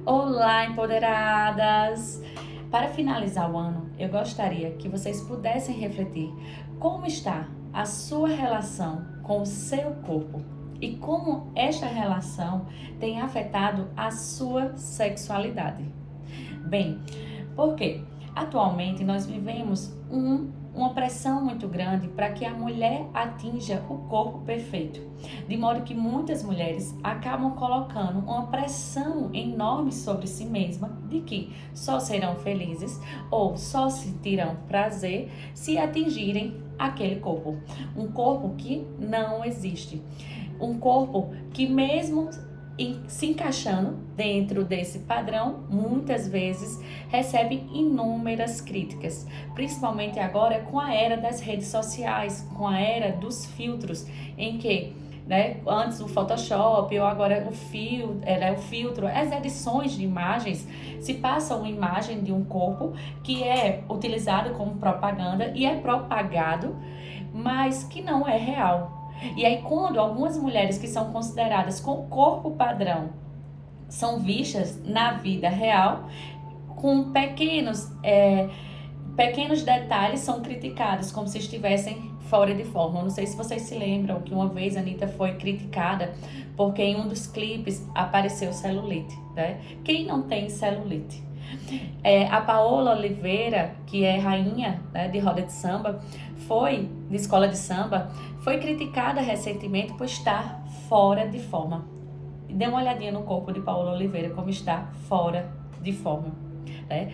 Olá, empoderadas! Para finalizar o ano, eu gostaria que vocês pudessem refletir como está a sua relação com o seu corpo e como esta relação tem afetado a sua sexualidade. Bem, porque atualmente nós vivemos uma pressão muito grande para que a mulher atinja o corpo perfeito, de modo que muitas mulheres acabam colocando uma pressão enorme sobre si mesma de que só serão felizes ou só sentirão prazer se atingirem aquele corpo, um corpo que não existe, um corpo que mesmo se encaixando dentro desse padrão, muitas vezes recebe inúmeras críticas, principalmente agora com a era das redes sociais, com a era dos filtros, em que antes o Photoshop ou agora o filtro, as edições de imagens, se passa uma imagem de um corpo que é utilizado como propaganda e é propagado, mas que não é real. E aí quando algumas mulheres que são consideradas com corpo padrão são vistas na vida real, com pequenos detalhes são criticados como se estivessem fora de forma. Eu não sei se vocês se lembram que uma vez a Anitta foi criticada porque em um dos clipes apareceu celulite, né? Quem não tem celulite? A Paola Oliveira, que é rainha, né, de roda de samba, de escola de samba, foi criticada recentemente por estar fora de forma. Dê uma olhadinha no corpo de Paola Oliveira, como está fora de forma. Né?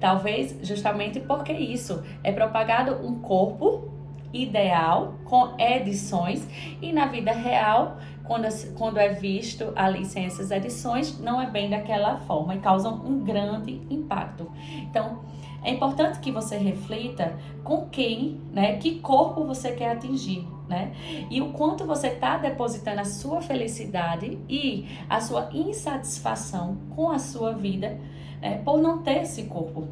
Talvez justamente porque isso é propagado um corpo ideal com edições e na vida real, quando é visto ali sem essas edições, não é bem daquela forma e causam um grande impacto. Então, é importante que você reflita com quem, né, que corpo você quer atingir, né? E o quanto você está depositando a sua felicidade e a sua insatisfação com a sua vida, né, por não ter esse corpo.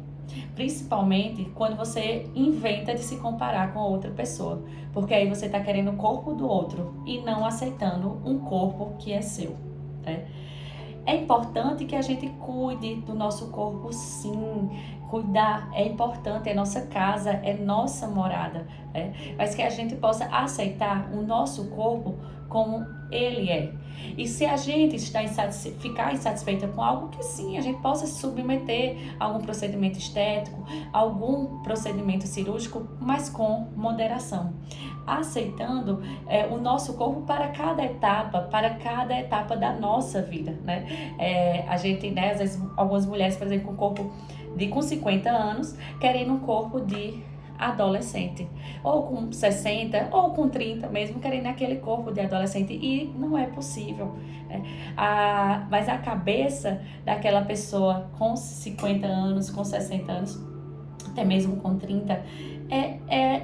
Principalmente quando você inventa de se comparar com outra pessoa, porque aí você está querendo o corpo do outro e não aceitando um corpo que é seu, né? É importante que a gente cuide do nosso corpo, sim. Cuidar é importante, é nossa casa, é nossa morada, né? Mas que a gente possa aceitar o nosso corpo como ele é. E se a gente ficar insatisfeita com algo, que sim, a gente possa se submeter a algum procedimento estético, algum procedimento cirúrgico, mas com moderação. Aceitando o nosso corpo para cada etapa da nossa vida, né? A gente, né, às vezes, algumas mulheres, por exemplo, com 50 anos, querendo um corpo de adolescente, ou com 60, ou com 30 mesmo, querendo aquele corpo de adolescente, e não é possível, né? Mas a cabeça daquela pessoa com 50 anos, com 60 anos, até mesmo com 30, é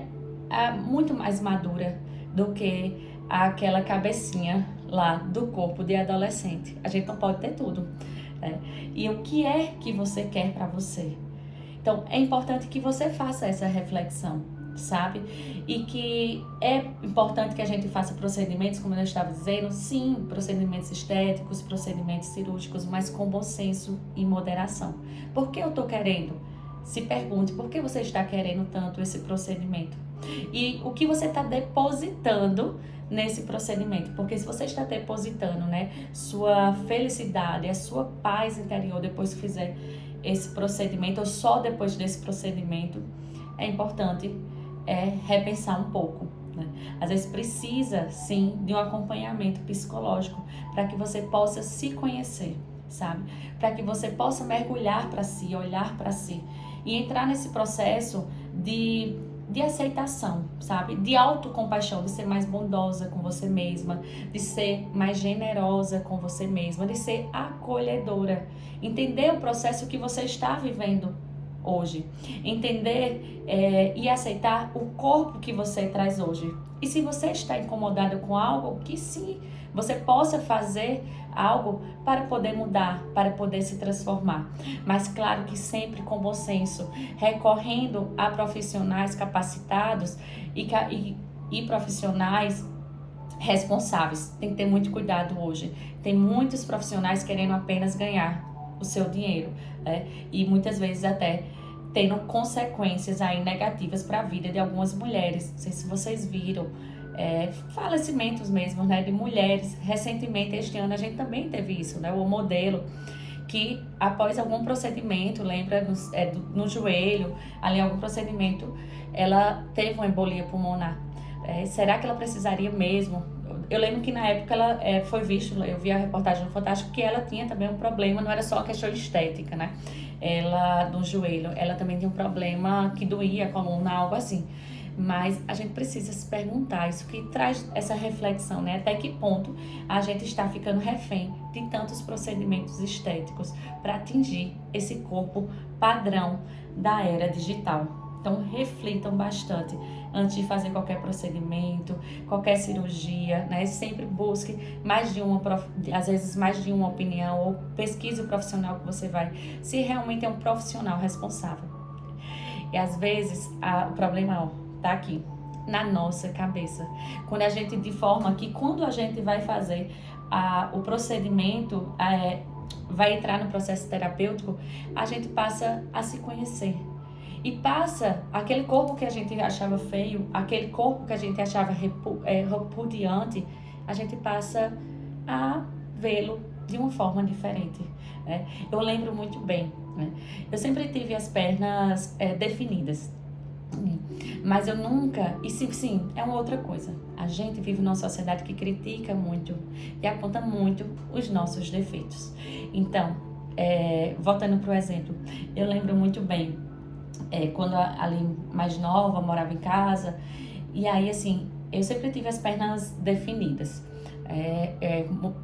muito mais madura do que aquela cabecinha lá do corpo de adolescente. A gente não pode ter tudo, né? E o que é que você quer para você? Então, é importante que você faça essa reflexão, sabe? E que é importante que a gente faça procedimentos, como eu estava dizendo, sim, procedimentos estéticos, procedimentos cirúrgicos, mas com bom senso e moderação. Por que eu estou querendo? Se pergunte, por que você está querendo tanto esse procedimento? E o que você está depositando nesse procedimento? Porque se você está depositando, né, sua felicidade, a sua paz interior depois que fizer esse procedimento, ou só depois desse procedimento, é importante repensar um pouco, né? Às vezes precisa, sim, de um acompanhamento psicológico para que você possa se conhecer, sabe? Para que você possa mergulhar para si, olhar para si e entrar nesse processo de aceitação, sabe? De autocompaixão, de ser mais bondosa com você mesma, de ser mais generosa com você mesma, de ser acolhedora. Entender o processo que você está vivendo hoje. Entender e aceitar o corpo que você traz hoje. E se você está incomodado com algo, que sim, você possa fazer algo para poder mudar, para poder se transformar. Mas claro que sempre com bom senso, recorrendo a profissionais capacitados e profissionais responsáveis. Tem que ter muito cuidado hoje. Tem muitos profissionais querendo apenas ganhar o seu dinheiro, né? E muitas vezes até tendo consequências aí negativas para a vida de algumas mulheres. Não sei se vocês viram, falecimentos mesmo, né, de mulheres. Recentemente, este ano, a gente também teve isso, né? O modelo que após algum procedimento, lembra, no joelho, ali algum procedimento, ela teve uma embolia pulmonar. Será que ela precisaria mesmo? Eu lembro que na época ela foi visto, eu vi a reportagem no Fantástico, que ela tinha também um problema, não era só uma questão estética, né? Ela, no joelho, ela também tinha um problema que doía a coluna, algo assim. Mas a gente precisa se perguntar, isso que traz essa reflexão, né? Até que ponto a gente está ficando refém de tantos procedimentos estéticos para atingir esse corpo padrão da era digital. Então, reflitam bastante antes de fazer qualquer procedimento, qualquer cirurgia, né? Sempre busque mais de uma, às vezes mais de uma opinião, ou pesquise o profissional que você vai, se realmente é um profissional responsável. E às vezes o problema tá aqui, na nossa cabeça. Quando a gente, de forma que quando a gente vai fazer o procedimento, vai entrar no processo terapêutico, a gente passa a se conhecer. E passa aquele corpo que a gente achava feio, aquele corpo que a gente achava repudiante, a gente passa a vê-lo de uma forma diferente, né? Eu lembro muito bem, né? Eu sempre tive as pernas definidas, mas eu nunca, e sim, é uma outra coisa. A gente vive numa sociedade que critica muito e aponta muito os nossos defeitos. Então, voltando para o exemplo, eu lembro muito bem, quando ali mais nova, morava em casa, e aí assim, eu sempre tive as pernas definidas.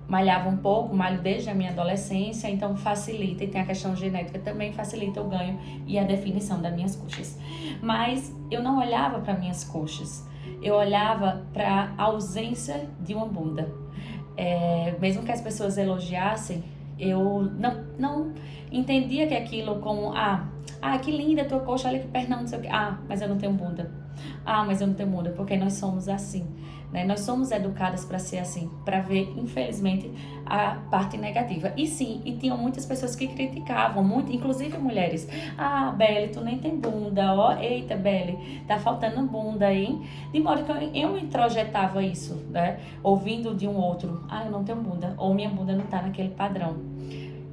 Malhava um pouco, malho desde a minha adolescência, então facilita, e tem a questão genética também, facilita o ganho e a definição das minhas coxas. Mas eu não olhava para minhas coxas, eu olhava para a ausência de uma bunda. Mesmo que as pessoas elogiassem, eu não entendia que aquilo como, que linda a tua coxa, olha que pernão, não sei o que. Mas eu não tenho bunda. Mas eu não tenho bunda, porque nós somos assim, né? Nós somos educadas para ser assim, para ver, infelizmente, a parte negativa. E sim, e tinham muitas pessoas que criticavam, muito, inclusive mulheres. Belle, tu nem tem bunda, eita, Belle, tá faltando bunda aí. De modo que eu me introjetava isso, né? Ouvindo de um outro, eu não tenho bunda, ou minha bunda não tá naquele padrão.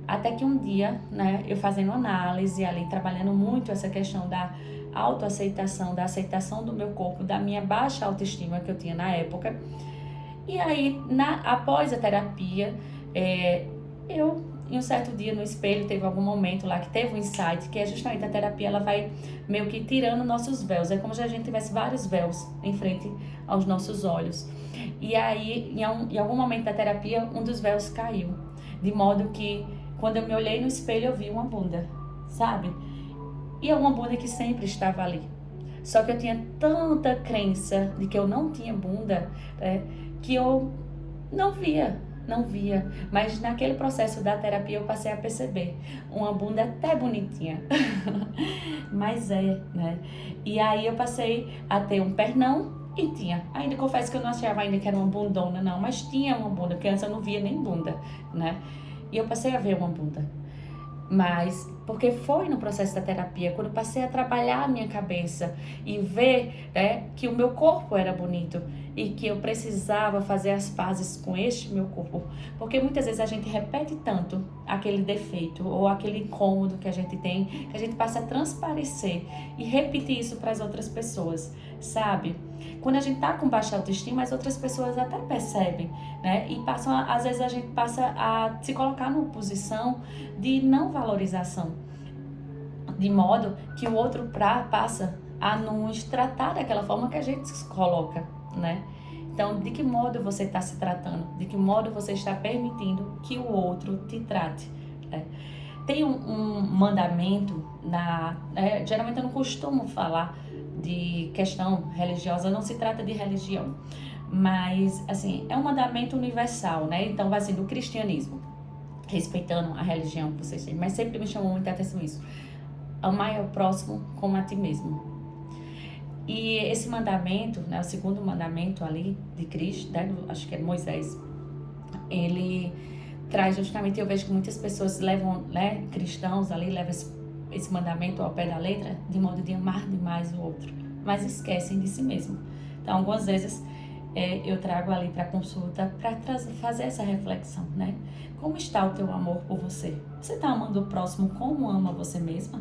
Até que um dia, né, eu fazendo análise ali, trabalhando muito essa questão da autoaceitação, da aceitação do meu corpo, da minha baixa autoestima que eu tinha na época. E aí, após a terapia, eu, em um certo dia no espelho, teve algum momento lá que teve um insight, que é justamente a terapia, ela vai meio que tirando nossos véus. É como se a gente tivesse vários véus em frente aos nossos olhos. E aí, em algum momento da terapia, um dos véus caiu. De modo que, quando eu me olhei no espelho, eu vi uma bunda, sabe? E é uma bunda que sempre estava ali. Só que eu tinha tanta crença de que eu não tinha bunda, que eu não via. Mas naquele processo da terapia eu passei a perceber uma bunda até bonitinha. Mas né? E aí eu passei a ter um pernão e tinha. Ainda confesso que eu não achava ainda que era uma bundona, não. Mas tinha uma bunda, porque antes eu não via nem bunda, né? E eu passei a ver uma bunda. Mas, porque foi no processo da terapia, quando eu passei a trabalhar a minha cabeça e ver, né, que o meu corpo era bonito e que eu precisava fazer as pazes com este meu corpo. Porque muitas vezes a gente repete tanto aquele defeito ou aquele incômodo que a gente tem, que a gente passa a transparecer e repetir isso para as outras pessoas, sabe? Quando a gente tá com baixa autoestima, as outras pessoas até percebem, né? E às vezes a gente passa a se colocar numa posição de não valorização, de modo que o outro passa a nos tratar daquela forma que a gente se coloca, né? Então, de que modo você está se tratando? De que modo você está permitindo que o outro te trate? Né? Tem um mandamento, geralmente eu não costumo falar de questão religiosa, não se trata de religião, mas assim, é um mandamento universal, né? Então vai ser do cristianismo, respeitando a religião que vocês têm, mas sempre me chamou muita atenção isso: amar ao próximo como a ti mesmo. E esse mandamento, né, o segundo mandamento ali de Cristo, né, acho que é Moisés, ele traz justamente, eu vejo que muitas pessoas levam, né, cristãos ali, levam esse mandamento ao pé da letra, de modo de amar demais o outro, mas esquecem de si mesmo. Então, algumas vezes, eu trago ali para consulta para fazer essa reflexão, né? Como está o teu amor por você? Você está amando o próximo como ama você mesma?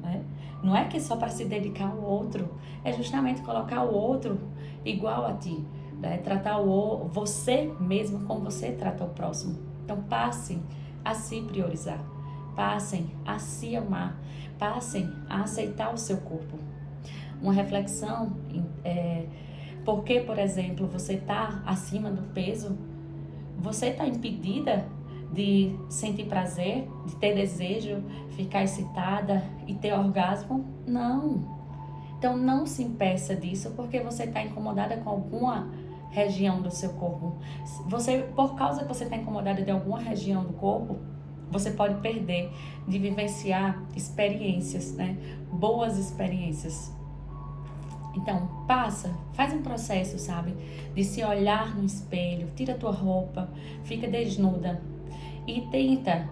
Né? Não é que é só para se dedicar ao outro, é justamente colocar o outro igual a ti, né? Tratar você mesmo como você trata o próximo. Então, passem a se priorizar, passem a se amar, passem a aceitar o seu corpo. Uma reflexão, porque, por exemplo, você está acima do peso, você está impedida de sentir prazer, de ter desejo, ficar excitada e ter orgasmo? Não. Então, não se impeça disso porque você está incomodada com alguma região do seu corpo. Por causa que você está incomodada de alguma região do corpo, você pode perder de vivenciar experiências, né? Boas experiências. Então, faz um processo, sabe? De se olhar no espelho, tira a tua roupa, fica desnuda e tenta,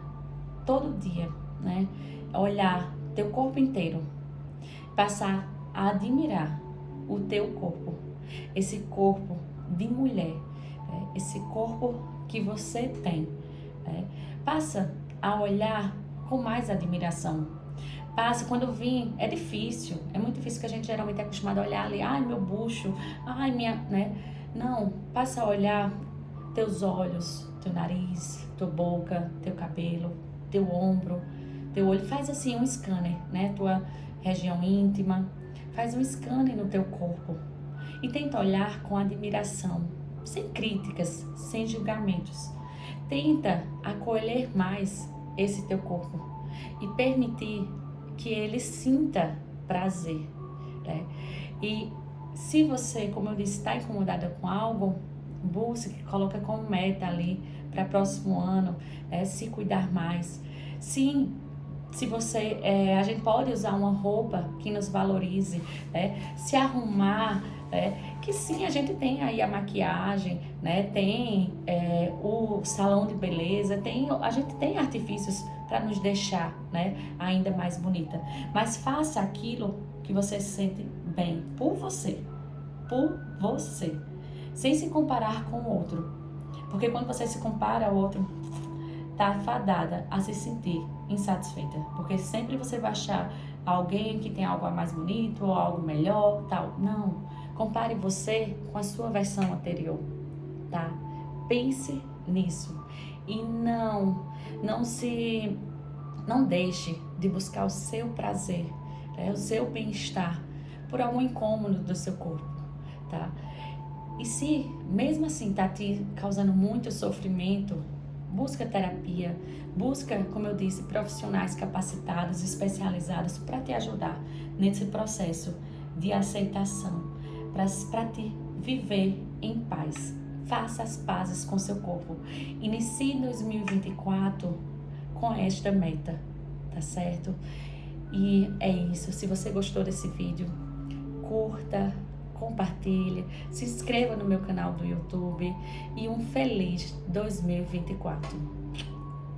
todo dia, né? Olhar teu corpo inteiro, passar a admirar o teu corpo, esse corpo de mulher, esse corpo que você tem. Passa a olhar com mais admiração. Passa, quando vir, é difícil, é muito difícil que a gente geralmente é acostumado a olhar ali, ai meu bucho, ai minha, né? Não, passa a olhar teus olhos, teu nariz, tua boca, teu cabelo, teu ombro, teu olho, faz assim um scanner, né? Tua região íntima, faz um scanner no teu corpo e tenta olhar com admiração, sem críticas, sem julgamentos. Tenta acolher mais esse teu corpo e permitir que ele sinta prazer, né? E se você, como eu disse, está incomodada com algo, busque, coloca como meta ali para próximo ano, se cuidar mais. Sim, se você, a gente pode usar uma roupa que nos valorize, se arrumar, que sim, a gente tem aí a maquiagem, né? Tem o salão de beleza, a gente tem artifícios para nos deixar, né, ainda mais bonita. Mas faça aquilo que você se sente bem por você, sem se comparar com o outro. Porque quando você se compara ao outro, tá fadada a se sentir insatisfeita. Porque sempre você vai achar alguém que tem algo mais bonito ou algo melhor, tal. Não. Compare você com a sua versão anterior, tá? Pense nisso. E não deixe de buscar o seu prazer, o seu bem-estar por algum incômodo do seu corpo, tá? E se mesmo assim tá te causando muito sofrimento, busca terapia, busca, como eu disse, profissionais capacitados, especializados para te ajudar nesse processo de aceitação, para te viver em paz. Faça as pazes com seu corpo. Inicie 2024 com esta meta, tá certo? E é isso. Se você gostou desse vídeo, curta, compartilhe, se inscreva no meu canal do YouTube e um feliz 2024.